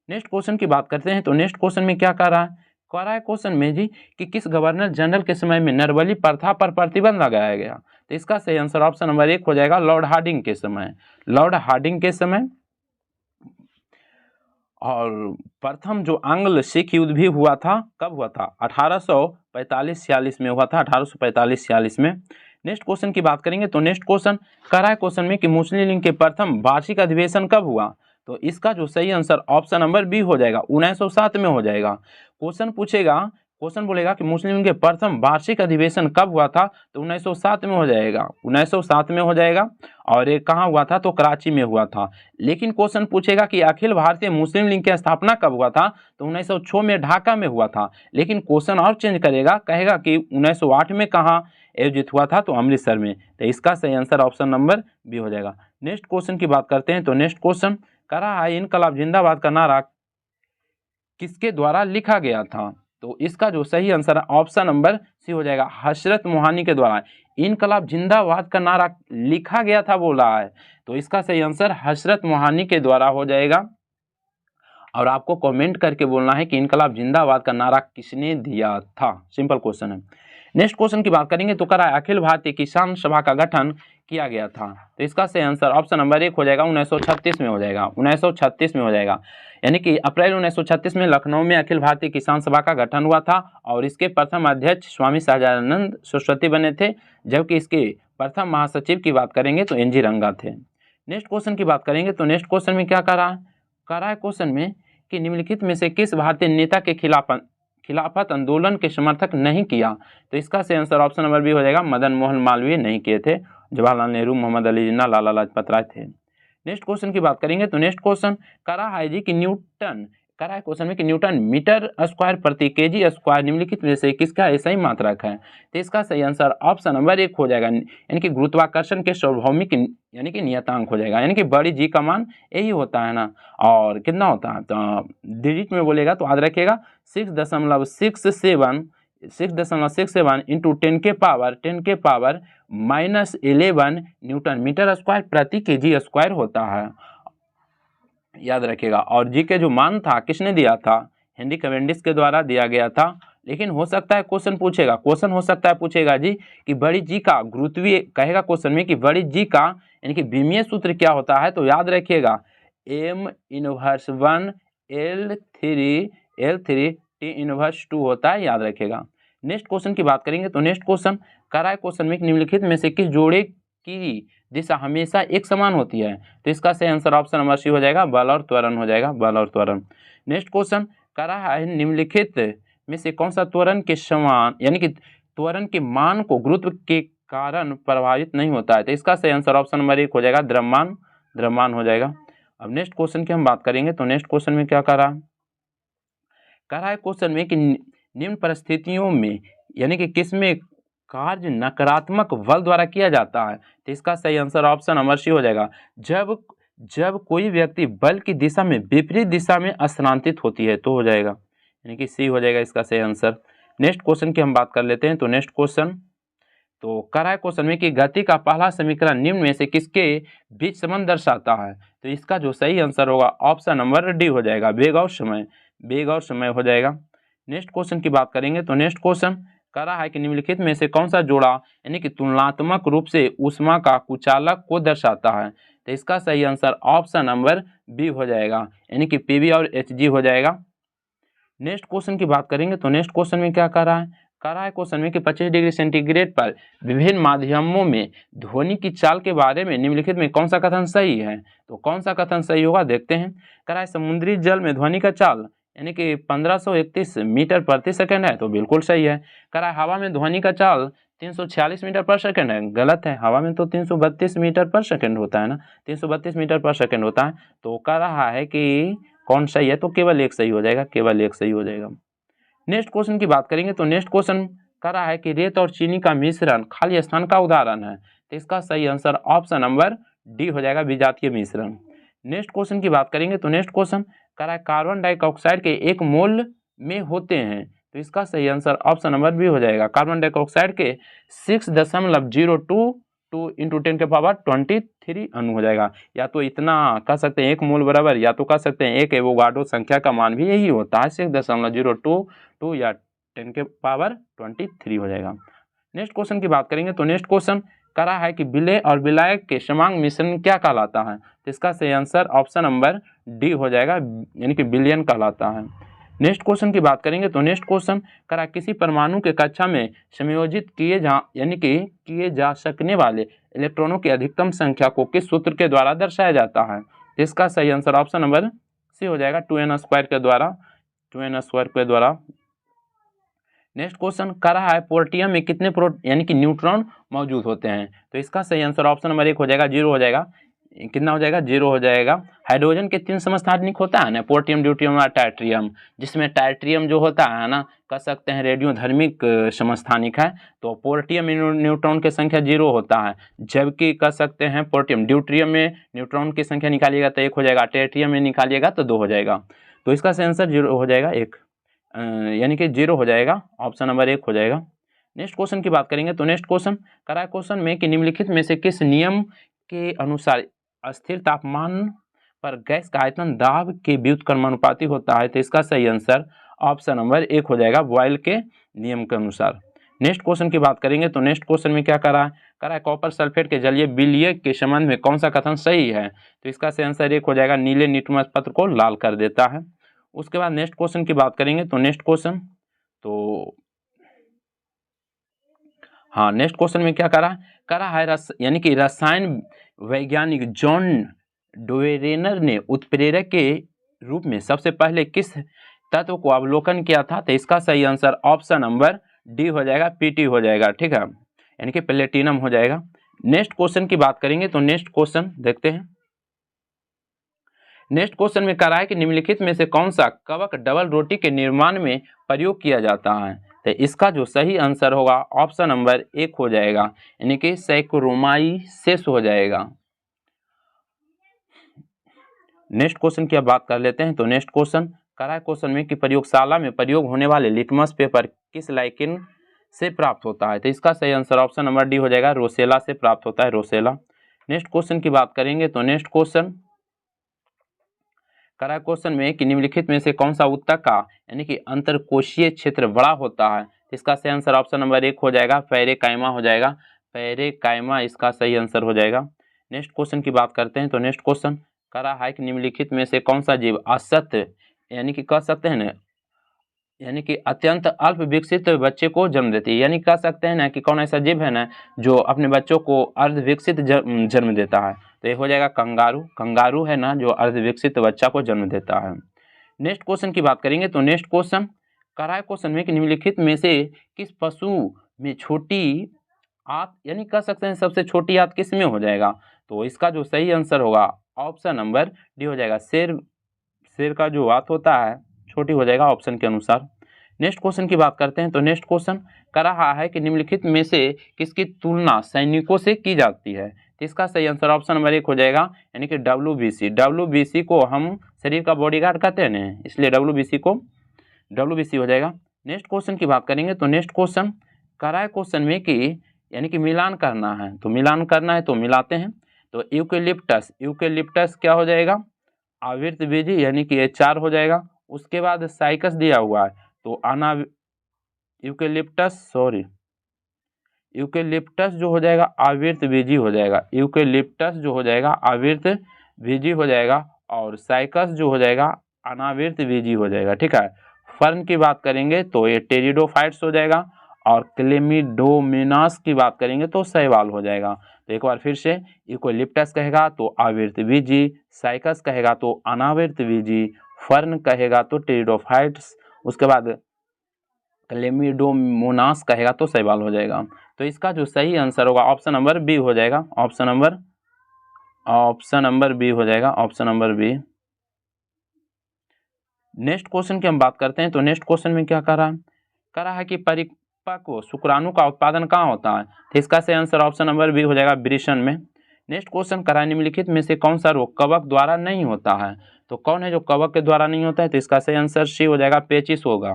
नेक्स्ट क्वेश्चन की बात करते हैं। तो नेक्स्ट क्वेश्चन में क्या कह रहा है? कह रहा है क्वेश्चन में जी कि किस गवर्नर जनरल के समय में नरबली प्रथा पर प्रतिबंध लगाया गया। तो इसका सही आंसर ऑप्शन नंबर 1 हो जाएगा, लॉर्ड हार्डिंग के समय। लॉर्ड हार्डिंग के समय। और प्रथम जो आंग्ल सिख युद्ध भी हुआ था, कब हुआ था? 1845-46 में हुआ था, 1845-46 में। नेक्स्ट क्वेश्चन की बात करेंगे तो नेक्स्ट क्वेश्चन कह रहा है क्वेश्चन में कि मुस्लिम लीग के प्रथम वार्षिक अधिवेशन कब हुआ। तो इसका जो सही आंसर ऑप्शन नंबर बी हो जाएगा, 1907 में हो जाएगा। क्वेश्चन पूछेगा, क्वेश्चन बोलेगा कि मुस्लिम लीग के प्रथम वार्षिक अधिवेशन कब हुआ था, तो 1907 में हो जाएगा, 1907 में हो जाएगा। और ये कहाँ हुआ था? तो कराची में हुआ था। लेकिन क्वेश्चन पूछेगा कि अखिल भारतीय मुस्लिम लीग की स्थापना कब हुआ था, तो 1906 में ढाका में हुआ था। लेकिन क्वेश्चन और चेंज करेगा, कहेगा कि 1908 में कहाँ आयोजित हुआ था, तो अमृतसर में। तो इसका सही आंसर ऑप्शन नंबर बी हो जाएगा। नेक्स्ट क्वेश्चन की बात करते हैं। तो नेक्स्ट क्वेश्चन कह रहा है इनकलाब जिंदाबाद का नारा किसके द्वारा लिखा गया था। तो इसका जो सही आंसर है ऑप्शन नंबर सी हो जाएगा, हजरत मोहानी के द्वारा इनकलाब जिंदाबाद का नारा लिखा गया था बोला है। तो इसका सही आंसर हजरत मोहानी के द्वारा हो जाएगा। और आपको कमेंट करके बोलना है कि इनकलाब जिंदाबाद का नारा किसने दिया था। सिंपल क्वेश्चन है। नेक्स्ट क्वेश्चन की बात करेंगे तो कह रहा है अखिल भारतीय किसान सभा का गठन किया गया था। तो इसका सही आंसर ऑप्शन नंबर 1 हो जाएगा, 1936 में हो जाएगा, 1936 में हो जाएगा। यानी कि अप्रैल 1936 में लखनऊ में अखिल भारतीय किसान सभा का गठन हुआ था और इसके प्रथम अध्यक्ष स्वामी सहजानंद सरस्वती बने थे, जबकि इसके प्रथम महासचिव की बात करेंगे तो एन जी रंगा थे। नेक्स्ट क्वेश्चन की बात करेंगे तो नेक्स्ट क्वेश्चन में क्या कह रहा है क्वेश्चन में कि निम्नलिखित में से किस भारतीय नेता के खिलाफत आंदोलन के समर्थक नहीं किया। तो इसका सही आंसर ऑप्शन नंबर बी हो जाएगा, मदन मोहन मालवीय नहीं किए थे, जवाहरलाल नेहरू, मोहम्मद अली जिन्ना, लाला लाजपत राय थे। नेक्स्ट क्वेश्चन की बात करेंगे तो नेक्स्ट क्वेश्चन कह रहा है जी कि न्यूटन, कह रहा है क्वेश्चन में कि न्यूटन मीटर स्क्वायर प्रति केजी स्क्वायर निम्नलिखित में से किसका ऐसा ही मात्रक है। तो इसका सही आंसर ऑप्शन नंबर 1 हो जाएगा, यानी कि गुरुत्वाकर्षण के सार्वभौमिक यानी कि नियतांक हो जाएगा। यानी कि बड़ी जी का मान यही होता है ना, और कितना होता है तो डिजिट में बोलेगा तो याद रखिएगा 6.67 इंटू 10 के पावर -11 न्यूटन मीटर स्क्वायर प्रति केजी स्क्वायर होता है, याद रखिएगा। और जी के जो मान था किसने दिया था? हेनरी कैवेंडिश के द्वारा दिया गया था। लेकिन हो सकता है क्वेश्चन पूछेगा जी कि बड़ी जी का गुरुत्वीय, कहेगा क्वेश्चन में कि बड़ी जी का यानी कि विमीय सूत्र क्या होता है। तो याद रखिएगा m−1 L3 T−2 होता है, याद रखिएगा। नेक्स्ट क्वेश्चन की बात करेंगे तो नेक्स्ट क्वेश्चन कह रहा है क्वेश्चन में निम्नलिखित में से किस जोड़े की दिशा हमेशा एक समान होती है। तो इसका सही आंसर ऑप्शन नंबर सी हो जाएगा, बल और त्वरण हो जाएगा, बल और त्वरण। नेक्स्ट क्वेश्चन कह रहा है निम्नलिखित में से कौन सा त्वरण के समान यानी कि त्वरण के मान को गुरुत्व के कारण प्रभावित नहीं होता है। तो इसका सही आंसर ऑप्शन नंबर 1 हो जाएगा, द्रव्यमान हो जाएगा। अब नेक्स्ट क्वेश्चन की हम बात करेंगे तो नेक्स्ट क्वेश्चन में क्या कह रहा है क्वेश्चन में कि निम्न परिस्थितियों में यानी कि किसमें कार्य नकारात्मक बल द्वारा किया जाता है। तो इसका सही आंसर ऑप्शन नंबर सी हो जाएगा, जब कोई व्यक्ति बल की दिशा में विपरीत दिशा में स्थानांतरित होती है तो हो जाएगा, यानी कि सी हो जाएगा इसका सही आंसर। नेक्स्ट क्वेश्चन की हम बात कर लेते हैं तो नेक्स्ट क्वेश्चन तो कह रहा है क्वेश्चन में कि गति का पहला समीकरण निम्न में से किसके बीच संबंध दर्शाता है। तो इसका जो सही आंसर होगा ऑप्शन नंबर डी हो जाएगा, वेग और समय हो जाएगा। नेक्स्ट क्वेश्चन की बात करेंगे तो नेक्स्ट क्वेश्चन कह रहा है कि निम्नलिखित में से कौन सा जोड़ा यानी कि तुलनात्मक रूप से ऊष्मा का कुचालक को दर्शाता है। तो तो इसका सही आंसर ऑप्शन नंबर बी हो जाएगा, यानी कि पीवी और एचजी हो जाएगा। नेक्स्ट क्वेश्चन की बात करेंगे तो नेक्स्ट क्वेश्चन में क्या कर रहा है, क्वेश्चन में कि 25 डिग्री सेंटीग्रेड पर विभिन्न माध्यमों में ध्वनि की चाल के बारे में निम्नलिखित में कौन सा कथन सही है। तो कौन सा कथन सही होगा देखते हैं। कह रहा है समुद्री जल में ध्वनि का चाल यानी कि 1531 मीटर प्रति सेकंड है, तो बिल्कुल सही है। कह रहा है हवा में ध्वनि का चाल 346 मीटर पर सेकंड है, गलत है। हवा में तो 332 मीटर पर सेकंड होता है ना, 332 मीटर पर सेकंड होता है। तो कह रहा है कि कौन सही है, तो केवल एक सही हो जाएगा, केवल एक सही हो जाएगा। नेक्स्ट क्वेश्चन की बात करेंगे तो नेक्स्ट क्वेश्चन कह रहा है कि रेत और चीनी का मिश्रण खाली स्थान का उदाहरण है, तो इसका सही आंसर ऑप्शन नंबर डी हो जाएगा, विजातीय मिश्रण। नेक्स्ट क्वेश्चन की बात करेंगे तो नेक्स्ट क्वेश्चन कह रहा है कार्बन डाइऑक्साइड के 1 मोल में होते हैं, तो इसका सही आंसर ऑप्शन नंबर बी हो जाएगा। कार्बन डाइऑक्साइड के 6.022 इंटू 10 के पावर 23 अणु हो जाएगा। या तो इतना कह सकते हैं 1 मोल बराबर, या तो कह सकते हैं 1 एवोगाड्रो संख्या का मान भी यही होता है 6.022 या 10 के पावर 23 हो जाएगा। नेक्स्ट क्वेश्चन की बात करेंगे तो नेक्स्ट क्वेश्चन कह रहा है कि विलेय और विलायक के समांग मिश्रण क्या कहलाता है, तो इसका सही आंसर ऑप्शन नंबर डी हो जाएगा, यानी कि विलयन कहलाता है। नेक्स्ट क्वेश्चन की बात करेंगे तो नेक्स्ट क्वेश्चन कह रहा है किसी परमाणु के कक्षा में संयोजित किए जा सकने वाले इलेक्ट्रॉनों की अधिकतम संख्या को किस सूत्र के द्वारा दर्शाया जाता है, तो इसका सही आंसर ऑप्शन नंबर सी हो जाएगा, 2n² के द्वारा, 2n² के द्वारा। नेक्स्ट क्वेश्चन कह रहा है पोर्टियम में कितने यानी कि न्यूट्रॉन मौजूद होते हैं, तो इसका सही आंसर ऑप्शन नंबर 1 हो जाएगा, 0 हो जाएगा। कितना हो जाएगा, 0 हो जाएगा। हाइड्रोजन के 3 समस्थानिक होता है ना, पोर्टियम, ड्यूटियम और टाइट्रियम, जिसमें टाइट्रियम जो होता है ना कह सकते हैं रेडियोधर्मिक समस्थानिक है, तो पोर्टियम में न्यूट्रॉन की संख्या 0 होता है, जबकि कह सकते हैं पोर्टियम ड्यूट्रियम में न्यूट्रॉन की संख्या निकालिएगा तो 1 हो जाएगा, टाइट्रियम में निकालिएगा तो 2 हो जाएगा, तो इसका सही आंसर 0 हो जाएगा, 1 यानी कि 0 हो जाएगा, ऑप्शन नंबर 1 हो जाएगा। नेक्स्ट क्वेश्चन की बात करेंगे तो नेक्स्ट क्वेश्चन कह रहा है क्वेश्चन में कि निम्नलिखित में से किस नियम के अनुसार अस्थिर तापमान पर गैस का आयतन दाब के व्युत्क्रमानुपाती होता है, तो इसका सही आंसर ऑप्शन नंबर 1 हो जाएगा, बॉयल के नियम के अनुसार। नेक्स्ट क्वेश्चन की बात करेंगे तो नेक्स्ट क्वेश्चन में क्या कह रहा है कॉपर सल्फेट के जलीय विलय के संबंध में कौन सा कथन सही है, तो इसका सही आंसर 1 हो जाएगा, नीले लिटमस पत्र को लाल कर देता है। उसके बाद नेक्स्ट क्वेश्चन की बात करेंगे तो नेक्स्ट क्वेश्चन नेक्स्ट क्वेश्चन में क्या कह रहा है यानी कि रसायन वैज्ञानिक जॉन डोवेरेनर ने उत्प्रेरक के रूप में सबसे पहले किस तत्व को अवलोकन किया था, तो इसका सही आंसर ऑप्शन नंबर डी हो जाएगा, पीटी हो जाएगा, ठीक है, यानी कि प्लेटिनम हो जाएगा। नेक्स्ट क्वेश्चन की बात करेंगे तो नेक्स्ट क्वेश्चन देखते हैं। नेक्स्ट क्वेश्चन में कह रहा है कि निम्नलिखित में से कौन सा कवक डबल रोटी के निर्माण में प्रयोग किया जाता है, तो इसका जो सही आंसर होगा ऑप्शन नंबर 1 हो जाएगा, यानी कि सैक्रोमाइसेस हो जाएगा। नेक्स्ट क्वेश्चन की अब बात कर लेते हैं तो नेक्स्ट क्वेश्चन कह रहा है क्वेश्चन में कि प्रयोगशाला में प्रयोग होने वाले लिटमस पेपर किस लाइकेन से प्राप्त होता है, तो इसका सही आंसर ऑप्शन नंबर डी हो जाएगा, रोसेला से प्राप्त होता है, रोसेला। नेक्स्ट क्वेश्चन की बात करेंगे तो नेक्स्ट क्वेश्चन कह रहा है क्वेश्चन में कि निम्नलिखित में से कौन सा ऊतक का यानी कि अंतरकोशीय क्षेत्र बड़ा होता है, इसका सही आंसर ऑप्शन नंबर 1 हो जाएगा, पैरेकाइमा हो जाएगा, पैरेकाइमा इसका सही आंसर हो जाएगा। नेक्स्ट क्वेश्चन की बात करते हैं तो नेक्स्ट क्वेश्चन कह रहा है कि निम्नलिखित में से कौन सा जीव असत्य यानी कि कह सकते हैं ना यानी कि अत्यंत अल्प विकसित बच्चे को जन्म देती है, यानी कह सकते हैं ना कि कौन ऐसा जीव है ना जो अपने बच्चों को अर्ध विकसित जन्म देता है, तो ये हो जाएगा कंगारू, कंगारू है ना जो अर्ध विकसित बच्चा को जन्म देता है। नेक्स्ट क्वेश्चन की बात करेंगे तो नेक्स्ट क्वेश्चन कह रहा है क्वेश्चन में कि निम्नलिखित में से किस पशु में छोटी आंत यानी कह सकते हैं सबसे छोटी आंत किस में हो जाएगा, तो इसका जो सही आंसर होगा ऑप्शन नंबर डी हो जाएगा, शेर का जो आंत होता है छोटी हो जाएगा ऑप्शन के अनुसार। नेक्स्ट क्वेश्चन की बात करते हैं तो नेक्स्ट क्वेश्चन कह रहा है कि निम्नलिखित में से किसकी तुलना सैनिकों से की जाती है, तो इसका सही आंसर ऑप्शन नंबर 1 हो जाएगा, यानी कि WBC को हम शरीर का बॉडीगार्ड कहते हैं ना, इसलिए WBC हो जाएगा। नेक्स्ट क्वेश्चन की बात करेंगे तो नेक्स्ट क्वेश्चन कह रहा है क्वेश्चन में कि यानी कि मिलान करना है, तो मिलान करना है तो मिलाते हैं, तो यूकेलिप्टस क्या हो जाएगा, आवृत बीजी यानी कि HR हो जाएगा। उसके बाद साइकस दिया हुआ है तो यूकेलिप्टस यूकेलिप्टस जो हो जाएगा आवृत बीजी हो जाएगा, यूकेलिप्टस जो हो जाएगा आवृत बीजी हो जाएगा, और साइकस जो हो जाएगा अनावृत बीजी हो जाएगा। ठीक है, फर्न की बात करेंगे तो ये टेरिडोफाइट्स हो जाएगा, और क्लेमिडोमोनास की बात करेंगे तो शैवाल हो जाएगा। तो एक बार फिर से, यूकेलिप्टस कहेगा तो आवृत बीजी, साइकस कहेगा तो अनावृत बीजी, फर्न कहेगा तो टेरिडोफाइट्स, उसके बाद क्लेमिडोमोनास कहेगा तो शैवाल हो जाएगा। तो इसका जो सही आंसर होगा ऑप्शन नंबर बी हो जाएगा, ऑप्शन नंबर बी हो जाएगा, option number B. Next question की हम बात करते हैं। तो नेक्स्ट क्वेश्चन में क्या कह रहा है कि परिपक्व शुक्राणु का उत्पादन कहाँ होता है। तो इसका सही आंसर ऑप्शन नंबर बी हो जाएगा, वृषण में। नेक्स्ट क्वेश्चन कह रहा है निम्नलिखित में से कौन सा रोग कवक द्वारा नहीं होता है। तो कौन है जो कवक के द्वारा नहीं होता है। तो इसका सही आंसर सी हो जाएगा, पेचिस होगा।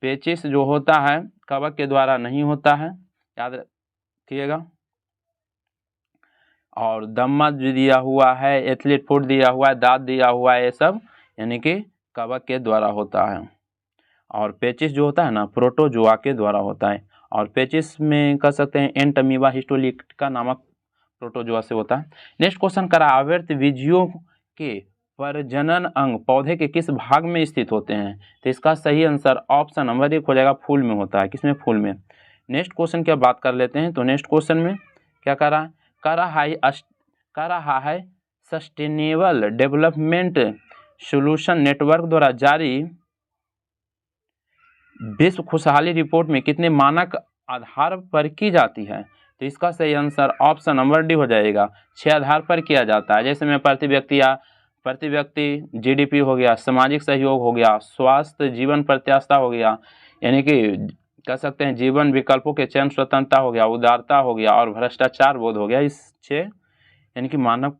पेचिस जो होता है कवक के द्वारा नहीं होता है, याद रखिएगा। और दमा दिया हुआ है, एथलीट फुट दिया हुआ है, दांत दिया हुआ है, ये सब यानी कि कवक के द्वारा होता है। और पेचिस जो होता है ना प्रोटोजोआ के द्वारा होता है। और पेचिस में कह सकते हैं एंटमीबा हिस्टोलिका नामक प्रोटोजोआ से होता है। नेक्स्ट क्वेश्चन करा आवृत बीजियों के प्रजनन अंग पौधे के किस भाग में स्थित होते हैं। तो इसका सही आंसर ऑप्शन नंबर 1 हो जाएगा, फूल में होता है। किसमें, फूल में। नेक्स्ट क्वेश्चन की बात कर लेते हैं। तो नेक्स्ट क्वेश्चन में क्या कर रहा है सस्टेनेबल डेवलपमेंट सोल्यूशन नेटवर्क द्वारा जारी विश्व खुशहाली रिपोर्ट में कितने मानक आधार पर की जाती है। तो इसका सही आंसर ऑप्शन नंबर डी हो जाएगा, 6 आधार पर किया जाता है। जैसे में प्रति व्यक्ति जीडीपी हो गया, सामाजिक सहयोग हो गया, स्वास्थ्य जीवन प्रत्याशा हो गया, यानी कि कह सकते हैं जीवन विकल्पों के चयन स्वतंत्रता हो गया, उदारता हो गया, और भ्रष्टाचार बोध हो गया। इस 6 यानी कि मानक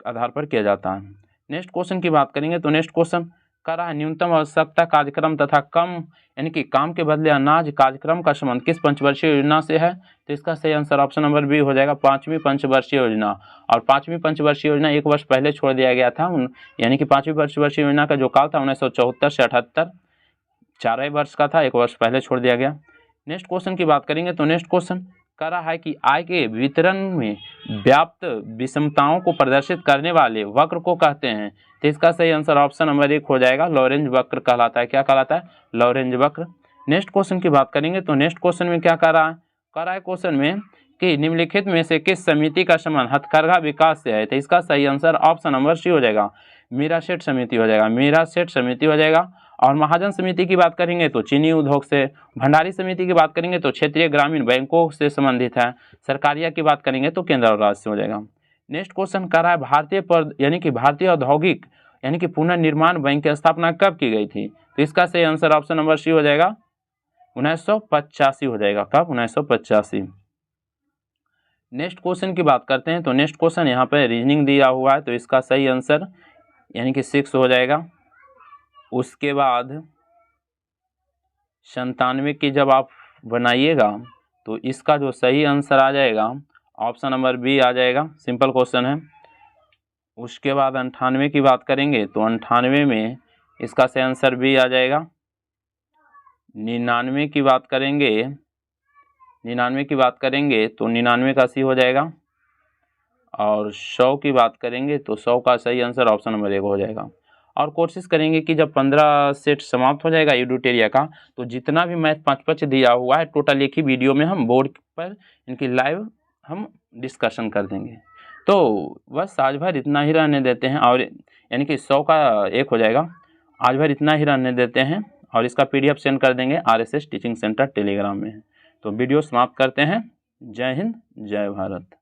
आधार पर किया जाता है। नेक्स्ट क्वेश्चन की बात करेंगे। तो नेक्स्ट क्वेश्चन कह रहा है न्यूनतम आवश्यकता कार्यक्रम तथा कम यानी कि काम के बदले अनाज कार्यक्रम का संबंध किस पंचवर्षीय योजना से है। तो इसका सही आंसर ऑप्शन नंबर बी हो जाएगा, 5वीं पंचवर्षीय योजना। और 5वीं पंचवर्षीय योजना 1 वर्ष पहले छोड़ दिया गया था, यानी कि 5वीं पंचवर्षीय योजना का जो काल था 1974 से 78, 4 वर्ष का था, 1 वर्ष पहले छोड़ दिया गया। नेक्स्ट क्वेश्चन की बात करेंगे। तो नेक्स्ट क्वेश्चन कह रहा है कि आय के वितरण में व्याप्त विषमताओं को प्रदर्शित करने वाले वक्र को कहते हैं। तो इसका सही आंसर ऑप्शन नंबर 1 हो जाएगा, लॉरेंज वक्र कहलाता है। क्या कहलाता है, लॉरेंज वक्र। नेक्स्ट क्वेश्चन की बात करेंगे। तो नेक्स्ट क्वेश्चन में क्या कह रहा है क्वेश्चन में कि निम्नलिखित में से किस समिति का संबंध हथकरघा विकास से है। तो इसका सही आंसर ऑप्शन नंबर सी हो जाएगा, मीरासेठ समिति हो जाएगा, मीरासेठ समिति हो जाएगा। और महाजन समिति की बात करेंगे तो चीनी उद्योग से, भंडारी समिति की बात करेंगे तो क्षेत्रीय ग्रामीण बैंकों से संबंधित है, सरकारिया की बात करेंगे तो केंद्र और राज्य से हो जाएगा। नेक्स्ट क्वेश्चन कर रहा है भारतीय औद्योगिक यानी कि पुनर्निर्माण बैंक की स्थापना कब की गई थी। तो इसका सही आंसर ऑप्शन नंबर सी हो जाएगा, 1985 हो जाएगा। कब, 1985। नेक्स्ट क्वेश्चन की बात करते हैं। तो नेक्स्ट क्वेश्चन यहाँ पे रीजनिंग दिया हुआ है, तो इसका सही आंसर यानी कि 6 हो जाएगा। उसके बाद 97 की जब आप बनाइएगा तो इसका जो सही आंसर आ जाएगा ऑप्शन नंबर बी आ जाएगा, सिंपल क्वेश्चन है। उसके बाद 98 की बात करेंगे तो 98 में इसका सही आंसर बी आ जाएगा। 99 की बात करेंगे तो 99 का सी हो जाएगा। और 100 की बात करेंगे तो 100 का सही आंसर ऑप्शन नंबर 1 हो जाएगा। और कोशिश करेंगे कि जब 15 सेट समाप्त हो जाएगा यूडोटेरिया का, तो जितना भी मैथ 5 दिया हुआ है टोटल एक ही वीडियो में हम बोर्ड पर इनकी लाइव हम डिस्कशन कर देंगे। तो बस आज भर इतना ही रहने देते हैं, और यानी कि 100 का 1 हो जाएगा। आज भर इतना ही रहने देते हैं और इसका PDF सेंड कर देंगे RSS टीचिंग सेंटर टेलीग्राम में। तो वीडियो समाप्त करते हैं। जय हिंद, जय भारत।